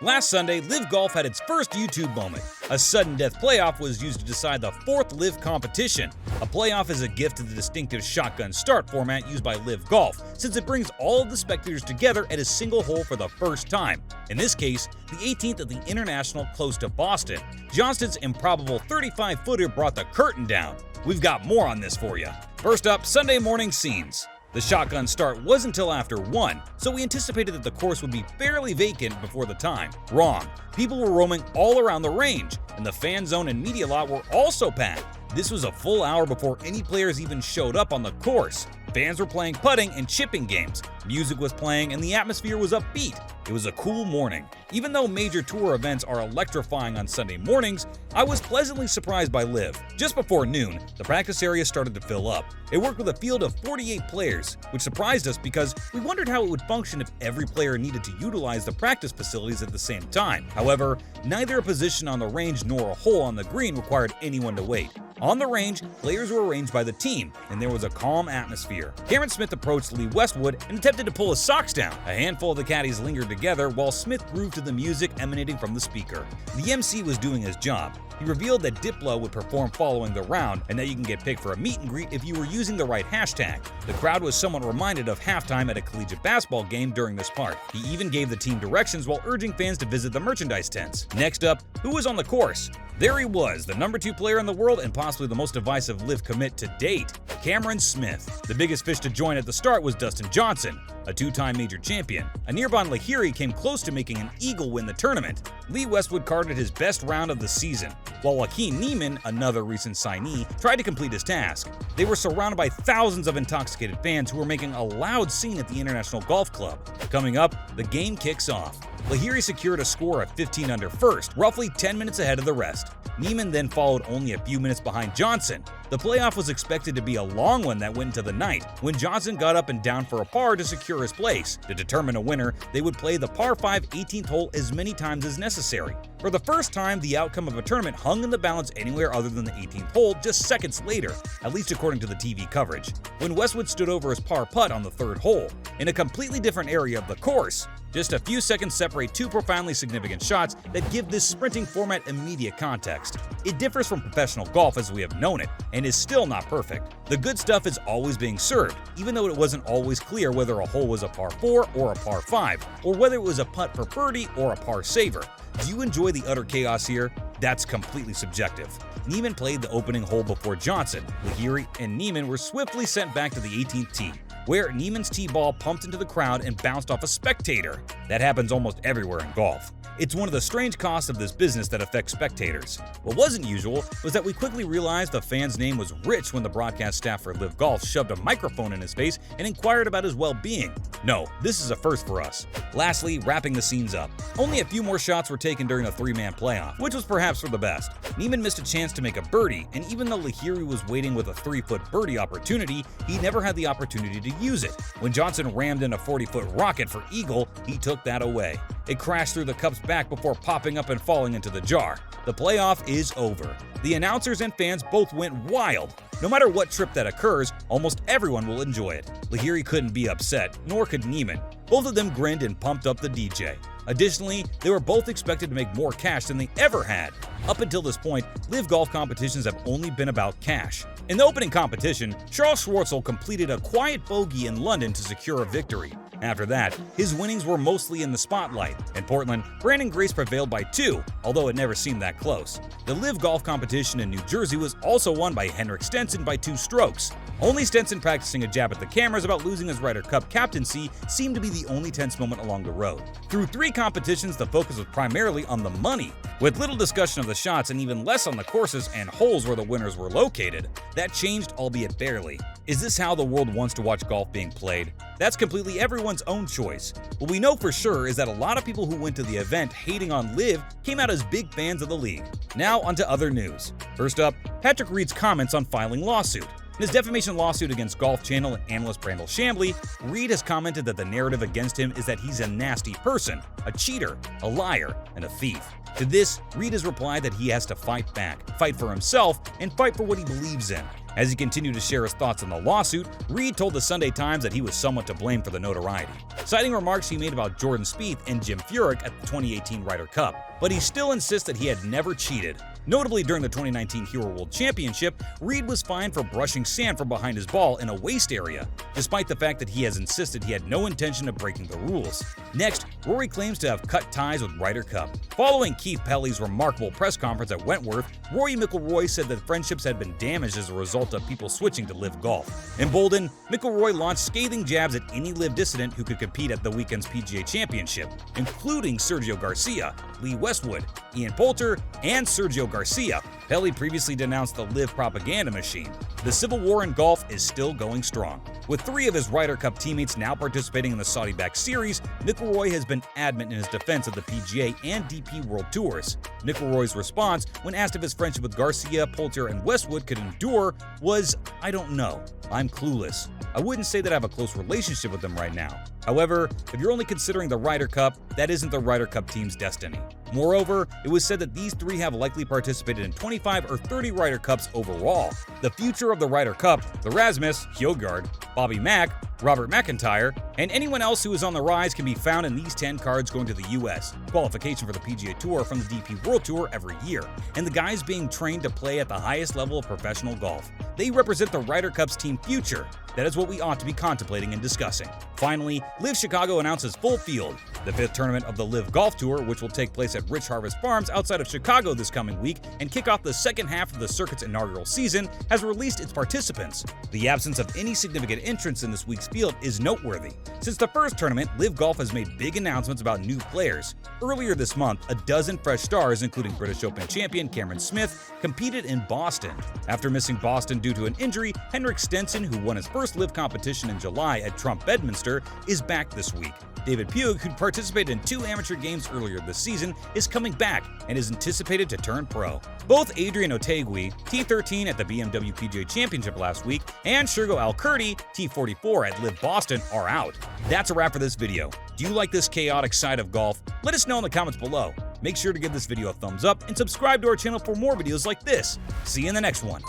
Last Sunday, LIV Golf had its first YouTube moment. A sudden death playoff was used to decide the fourth LIV competition. A playoff is a gift to the distinctive shotgun start format used by LIV Golf, since it brings all of the spectators together at a single hole for the first time. In this case, the 18th at the Invitational close to Boston. Johnston's improbable 35-footer brought the curtain down. We've got more on this for you. First up, Sunday morning scenes. The shotgun start wasn't until after 1, so we anticipated that the course would be fairly vacant before the time. Wrong. People were roaming all around the range, and the fan zone and media lot were also packed. This was a full hour before any players even showed up on the course. Fans were playing putting and chipping games. Music was playing and the atmosphere was upbeat. It was a cool morning. Even though major tour events are electrifying on Sunday mornings, I was pleasantly surprised by LIV. Just before noon, the practice area started to fill up. It worked with a field of 48 players, which surprised us because we wondered how it would function if every player needed to utilize the practice facilities at the same time. However, neither a position on the range nor a hole on the green required anyone to wait. On the range, players were arranged by the team, and there was a calm atmosphere. Cameron Smith approached Lee Westwood and attempted to pull his socks down. A handful of the caddies lingered together while Smith grooved to the music emanating from the speaker. The MC was doing his job. He revealed that Diplo would perform following the round and that you can get picked for a meet and greet if you were using the right hashtag. The crowd was somewhat reminded of halftime at a collegiate basketball game during this part. He even gave the team directions while urging fans to visit the merchandise tents. Next up, who was on the course? There he was, the #2 player in the world and possibly the most divisive LIV commit to date, Cameron Smith. The biggest fish to join at the start was Dustin Johnson, a 2-time major champion. A nearby Lahiri came close to making an eagle win the tournament. Lee Westwood carded his best round of the season, while Joaquin Niemann, another recent signee, tried to complete his task. They were surrounded by thousands of intoxicated fans who were making a loud scene at the International Golf Club. Coming up, the game kicks off. Lahiri secured a score of 15 under first, roughly 10 minutes ahead of the rest. Niemann then followed only a few minutes behind Johnson. The playoff was expected to be a long one that went into the night, when Johnson got up and down for a par to secure his place. To determine a winner, they would play the par 5 18th hole as many times as necessary. For the first time, the outcome of a tournament hung in the balance anywhere other than the 18th hole just seconds later, at least according to the TV coverage, when Westwood stood over his par putt on the 3rd hole, in a completely different area of the course. Just a few seconds separate two profoundly significant shots that give this sprinting format immediate context. It differs from professional golf as we have known it, and is still not perfect. The good stuff is always being served, even though it wasn't always clear whether a hole was a par 4 or a par 5, or whether it was a putt for birdie or a par saver. Do you enjoy the utter chaos here? That's completely subjective. Niemann played the opening hole before Johnson. Lahiri and Niemann were swiftly sent back to the 18th tee, where Niemann's tee ball pumped into the crowd and bounced off a spectator. That happens almost everywhere in golf. It's one of the strange costs of this business that affects spectators. What wasn't usual was that we quickly realized the fan's name was Rich when the broadcast staff for LIV Golf shoved a microphone in his face and inquired about his well-being. No, this is a first for us. Lastly, wrapping the scenes up. Only a few more shots were taken during the 3-man playoff, which was perhaps for the best. Niemann missed a chance to make a birdie, and even though Lahiri was waiting with a 3-foot birdie opportunity, he never had the opportunity to use it. When Johnson rammed in a 40-foot rocket for eagle, he took that away. It crashed through the cup's back before popping up and falling into the jar. The playoff is over. The announcers and fans both went wild. No matter what trip that occurs, almost everyone will enjoy it. Lahiri couldn't be upset, nor could Niemann. Both of them grinned and pumped up the DJ. Additionally, they were both expected to make more cash than they ever had. Up until this point, LIV Golf competitions have only been about cash. In the opening competition, Charles Schwartzel completed a quiet bogey in London to secure a victory. After that, his winnings were mostly in the spotlight. In Portland, Brandon Grace prevailed by 2, although it never seemed that close. The LIV Golf competition in New Jersey was also won by Henrik Stenson by 2 strokes. Only Stenson practicing a jab at the cameras about losing his Ryder Cup captaincy seemed to be the only tense moment along the road. Through 3 competitions, the focus was primarily on the money, with little discussion of the shots and even less on the courses and holes where the winners were located. That changed, albeit barely. Is this how the world wants to watch golf being played? That's completely everyone's own choice. What we know for sure is that a lot of people who went to the event hating on LIV came out as big fans of the league. Now onto other news. First up, Patrick Reed's comments on filing lawsuit. In his defamation lawsuit against Golf Channel and analyst Brandel Chambly, Reed has commented that the narrative against him is that he's a nasty person, a cheater, a liar, and a thief. To this, Reed has replied that he has to fight back, fight for himself, and fight for what he believes in. As he continued to share his thoughts on the lawsuit, Reed told the Sunday Times that he was somewhat to blame for the notoriety, citing remarks he made about Jordan Spieth and Jim Furyk at the 2018 Ryder Cup. But he still insists that he had never cheated. Notably, during the 2019 Hero World Championship, Reed was fined for brushing sand from behind his ball in a waste area, despite the fact that he has insisted he had no intention of breaking the rules. Next, Rory claims to have cut ties with Ryder Cup. Following Keith Pelley's remarkable press conference at Wentworth, Rory McIlroy said that friendships had been damaged as a result of people switching to LIV Golf. Emboldened, McIlroy launched scathing jabs at any LIV dissident who could compete at the weekend's PGA Championship, including Sergio Garcia, Lee Westwood, Ian Poulter, and Sergio Garcia. Pelley previously denounced the LIV propaganda machine. The civil war in golf is still going strong. With 3 of his Ryder Cup teammates now participating in the Saudi-backed series, McIlroy has been adamant in his defense of the PGA and DP World Tours. McIlroy's response, when asked if his friendship with Garcia, Poulter, and Westwood could endure, was, "I don't know. I'm clueless. I wouldn't say that I have a close relationship with them right now. However, if you're only considering the Ryder Cup, that isn't the Ryder Cup team's destiny." Moreover, it was said that these 3 have likely participated in 25 or 30 Ryder Cups overall. The future of the Ryder Cup, the Rasmus, Hjøgaard, Bobby Mack, Robert McIntyre, and anyone else who is on the rise can be found in these 10 cards going to the US, qualification for the PGA Tour from the DP World Tour every year, and the guys being trained to play at the highest level of professional golf. They represent the Ryder Cup's team future. That is what we ought to be contemplating and discussing. Finally, LIV Chicago announces full field. The 5th tournament of the LIV Golf Tour, which will take place at Rich Harvest Farms outside of Chicago this coming week and kick off the second half of the circuit's inaugural season, has released its participants. The absence of any significant entrants in this week's field is noteworthy. Since the first tournament, LIV Golf has made big announcements about new players. Earlier this month, a dozen fresh stars, including British Open champion Cameron Smith, competed in Boston. After missing Boston due to an injury, Henrik Stenson, who won his first LIV competition in July at Trump Bedminster, is back this week. David Puig, who participated in 2 amateur games earlier this season, is coming back and is anticipated to turn pro. Both Adrian Otaegui, T13 at the BMW PGA Championship last week, and Shergo Alcurti, T44 at LIV Boston, are out. That's a wrap for this video. Do you like this chaotic side of golf? Let us know in the comments below. Make sure to give this video a thumbs up and subscribe to our channel for more videos like this. See you in the next one.